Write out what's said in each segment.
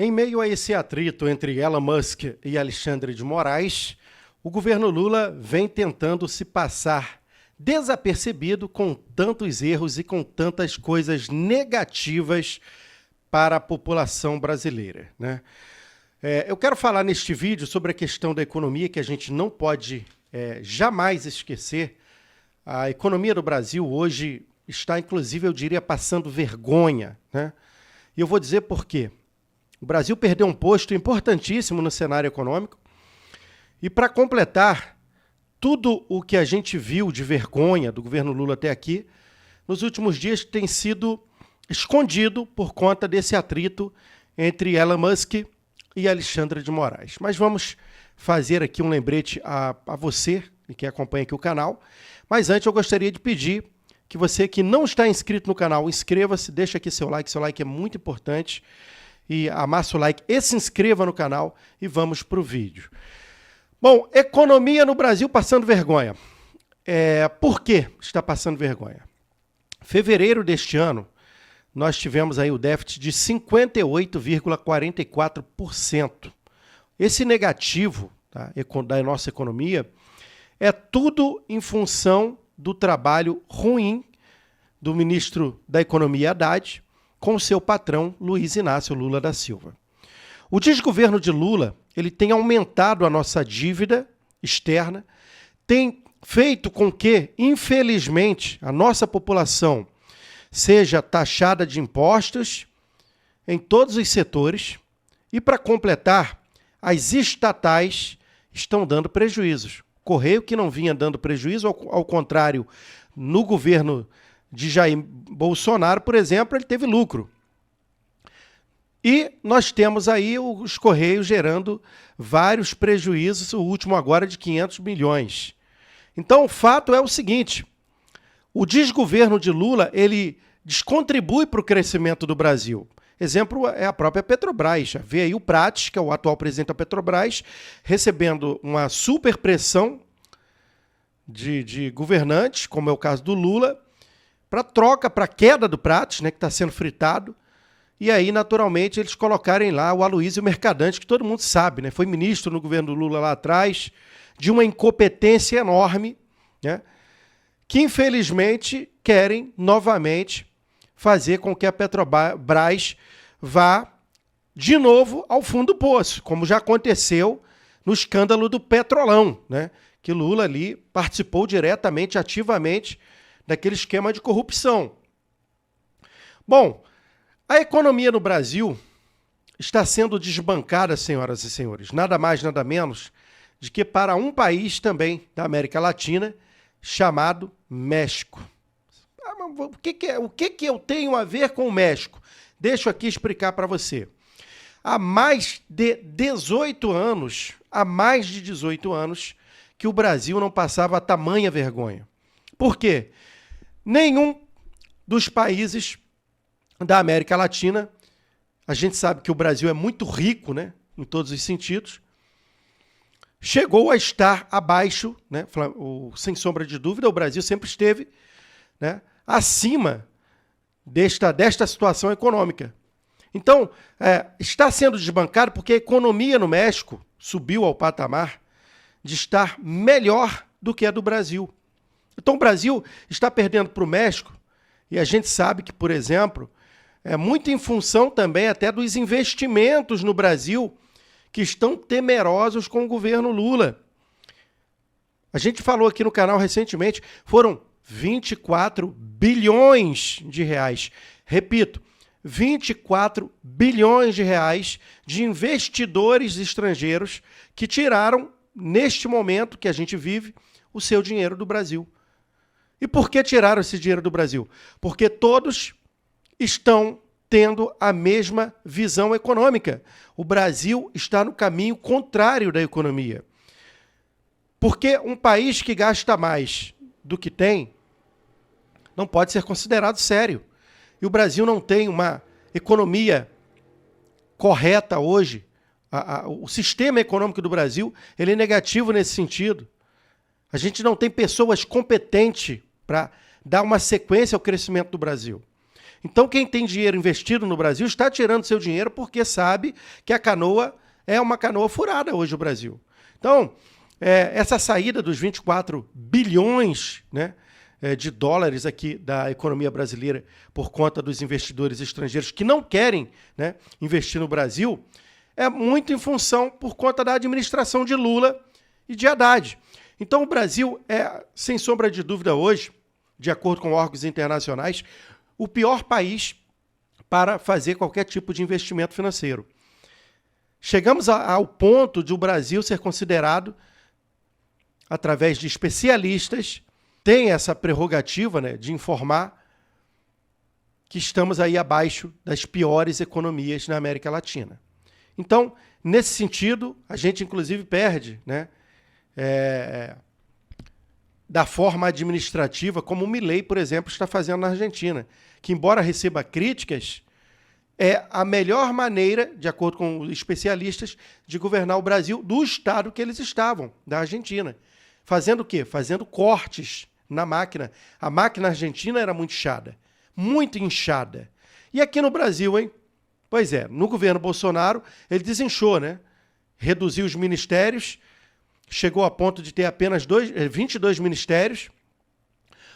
Em meio a esse atrito entre Elon Musk e Alexandre de Moraes, o governo Lula vem tentando se passar desapercebido com tantos erros e com tantas coisas negativas para a população brasileira, né? Eu quero falar neste vídeo sobre a questão da economia, que a gente não pode jamais esquecer. A economia do Brasil hoje está, inclusive, eu diria, passando vergonha, né? E eu vou dizer por quê. O Brasil perdeu um posto importantíssimo no cenário econômico. E para completar, tudo o que a gente viu de vergonha do governo Lula até aqui, nos últimos dias tem sido escondido por conta desse atrito entre Elon Musk e Alexandre de Moraes. Mas vamos fazer aqui um lembrete a você, que acompanha aqui o canal. Mas antes eu gostaria de pedir que você que não está inscrito no canal, inscreva-se, deixa aqui seu like é muito importante. E amassa o like e se inscreva no canal e vamos para o vídeo. Bom, economia no Brasil passando vergonha. Por que está passando vergonha? Fevereiro deste ano, nós tivemos aí o déficit de 58,44%. Esse negativo, tá, da nossa economia é tudo em função do trabalho ruim do ministro da Economia, Haddad, com seu patrão, Luiz Inácio Lula da Silva. O desgoverno de Lula, ele tem aumentado a nossa dívida externa, tem feito com que, infelizmente, a nossa população seja taxada de impostos em todos os setores e, para completar, as estatais estão dando prejuízos. Correio, que não vinha dando prejuízo, ao contrário, no governo de Jair Bolsonaro, por exemplo, ele teve lucro. E nós temos aí os Correios gerando vários prejuízos, o último agora de 500 milhões. Então, o fato é o seguinte, o desgoverno de Lula, ele descontribui para o crescimento do Brasil. Exemplo é a própria Petrobras. Já vê aí o Prates, que é o atual presidente da Petrobras, recebendo uma super pressão de governantes, como é o caso do Lula, para troca, para queda do Prates, né, que está sendo fritado, e aí, naturalmente, eles colocarem lá o Aloysio Mercadante, que todo mundo sabe, né, foi ministro no governo do Lula lá atrás, de uma incompetência enorme, né, que, infelizmente, querem novamente fazer com que a Petrobras vá de novo ao fundo do poço, como já aconteceu no escândalo do Petrolão, né, que Lula ali participou diretamente, ativamente, daquele esquema de corrupção. Bom, a economia no Brasil está sendo desbancada, senhoras e senhores, nada mais, nada menos, de que para um país também da América Latina, chamado México. O que eu tenho a ver com o México? Deixa eu aqui explicar para você. Há mais de 18 anos, que o Brasil não passava tamanha vergonha. Por quê? Nenhum dos países da América Latina, a gente sabe que o Brasil é muito rico, né, em todos os sentidos, chegou a estar abaixo, né, sem sombra de dúvida, o Brasil sempre esteve, né, acima desta situação econômica. Então, está sendo desbancado porque a economia no México subiu ao patamar de estar melhor do que a do Brasil. Então o Brasil está perdendo para o México e a gente sabe que, por exemplo, é muito em função também até dos investimentos no Brasil que estão temerosos com o governo Lula. A gente falou aqui no canal recentemente, foram 24 bilhões de reais. Repito, 24 bilhões de reais de investidores estrangeiros que tiraram, neste momento que a gente vive, o seu dinheiro do Brasil. E por que tiraram esse dinheiro do Brasil? Porque todos estão tendo a mesma visão econômica. O Brasil está no caminho contrário da economia. Porque um país que gasta mais do que tem não pode ser considerado sério. E o Brasil não tem uma economia correta hoje. O sistema econômico do Brasil ele é negativo nesse sentido. A gente não tem pessoas competentes para dar uma sequência ao crescimento do Brasil. Então, quem tem dinheiro investido no Brasil está tirando seu dinheiro porque sabe que a canoa é uma canoa furada hoje no Brasil. Então, essa saída dos 24 bilhões, né, de dólares aqui da economia brasileira por conta dos investidores estrangeiros que não querem, né, investir no Brasil, é muito em função por conta da administração de Lula e de Haddad. Então, o Brasil é, sem sombra de dúvida hoje, de acordo com órgãos internacionais, o pior país para fazer qualquer tipo de investimento financeiro. Chegamos ao ponto de o Brasil ser considerado, através de especialistas, tem essa prerrogativa, né, de informar que estamos aí abaixo das piores economias na América Latina. Então, nesse sentido, a gente inclusive perde, né, da forma administrativa, como o Milei, por exemplo, está fazendo na Argentina, que, embora receba críticas, é a melhor maneira, de acordo com os especialistas, de governar o Brasil do estado que eles estavam, da Argentina. Fazendo o quê? Fazendo cortes na máquina. A máquina argentina era muito inchada. E aqui no Brasil, hein? Pois é, no governo Bolsonaro, ele desinchou, né? Reduziu os ministérios, chegou a ponto de ter apenas 22 ministérios.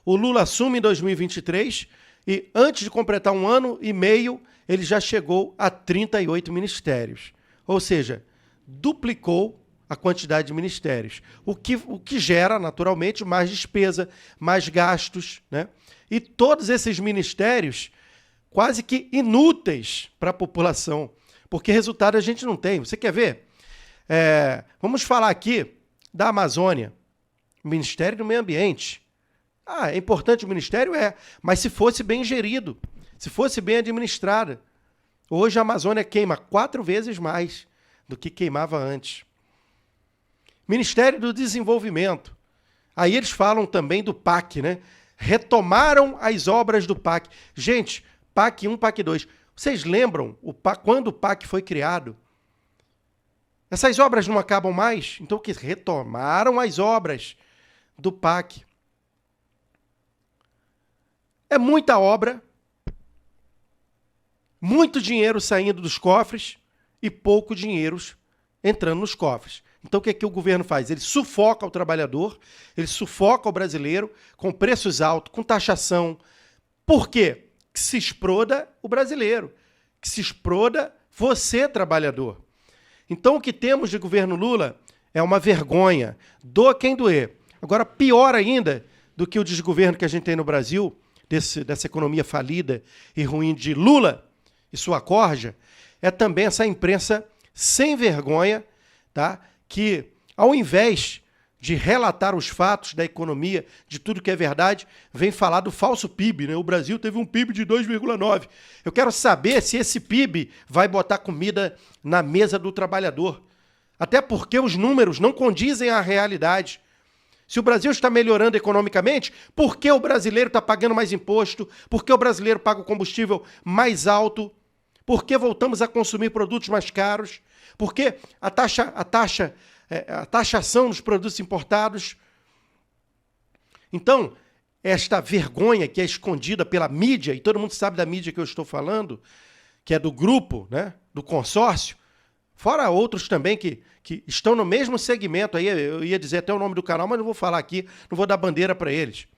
O Lula assume em 2023 e, antes de completar 1 ano e meio, ele já chegou a 38 ministérios. Ou seja, duplicou a quantidade de ministérios, o que gera, naturalmente, mais despesa, mais gastos, né? E todos esses ministérios quase que inúteis para a população, porque resultado a gente não tem. Você quer ver? Vamos falar aqui da Amazônia, Ministério do Meio Ambiente. É importante o ministério? Mas se fosse bem gerido, se fosse bem administrada. Hoje a Amazônia queima 4 vezes mais do que queimava antes. Ministério do Desenvolvimento. Aí eles falam também do PAC, né? Retomaram as obras do PAC. Gente, PAC 1, PAC 2. Vocês lembram quando o PAC foi criado? Essas obras não acabam mais? Então, que retomaram as obras do PAC. É muita obra, muito dinheiro saindo dos cofres e pouco dinheiro entrando nos cofres. Então, o que o governo faz? Ele sufoca o trabalhador, ele sufoca o brasileiro com preços altos, com taxação. Por quê? Que se exploda o brasileiro, que se exploda você, trabalhador. Então, o que temos de governo Lula é uma vergonha. Doa quem doer. Agora, pior ainda do que o desgoverno que a gente tem no Brasil, dessa economia falida e ruim de Lula e sua corja, é também essa imprensa sem vergonha, tá? Que, ao invés de relatar os fatos da economia, de tudo que é verdade, vem falar do falso PIB, né? O Brasil teve um PIB de 2,9. Eu quero saber se esse PIB vai botar comida na mesa do trabalhador. Até porque os números não condizem à realidade. Se o Brasil está melhorando economicamente, por que o brasileiro está pagando mais imposto? Por que o brasileiro paga o combustível mais alto? Por que voltamos a consumir produtos mais caros? Por que a taxação dos produtos importados? Então, esta vergonha que é escondida pela mídia, e todo mundo sabe da mídia que eu estou falando, que é do grupo, né, do consórcio, fora outros também que estão no mesmo segmento, aí eu ia dizer até o nome do canal, mas não vou falar aqui, não vou dar bandeira para eles.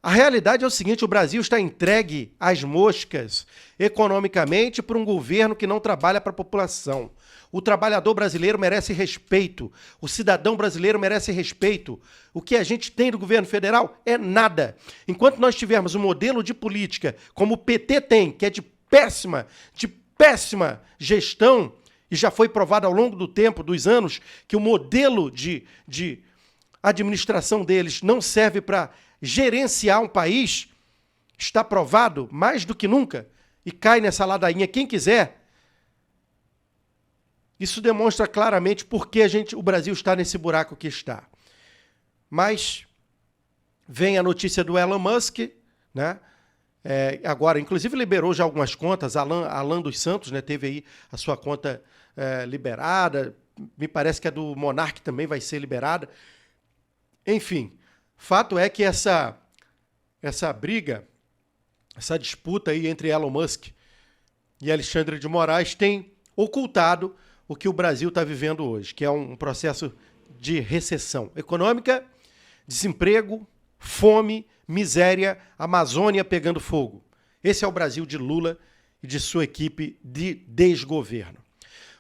A realidade é o seguinte, o Brasil está entregue às moscas economicamente por um governo que não trabalha para a população. O trabalhador brasileiro merece respeito, o cidadão brasileiro merece respeito. O que a gente tem do governo federal é nada. Enquanto nós tivermos um modelo de política como o PT tem, que é de péssima gestão, e já foi provado ao longo do tempo, dos anos, que o modelo de administração deles não serve para gerenciar um país, está provado mais do que nunca, e cai nessa ladainha quem quiser. Isso demonstra claramente por que o Brasil está nesse buraco que está. Mas vem a notícia do Elon Musk, né? Agora, inclusive, liberou já algumas contas. Alan dos Santos, né, teve aí a sua conta liberada. Me parece que a do Monark também vai ser liberada. Enfim, fato é que essa briga essa disputa aí entre Elon Musk e Alexandre de Moraes tem ocultado o que o Brasil está vivendo hoje, que é um processo de recessão econômica, desemprego, fome, miséria, Amazônia pegando fogo. Esse é o Brasil de Lula e de sua equipe de desgoverno.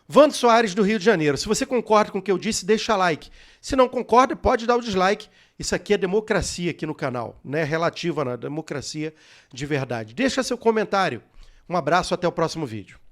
Vando Soares, do Rio de Janeiro. Se você concorda com o que eu disse, deixa like. Se não concorda, pode dar o dislike. Isso aqui é democracia aqui no canal, né? Relativa na democracia de verdade. Deixa seu comentário. Um abraço, até o próximo vídeo.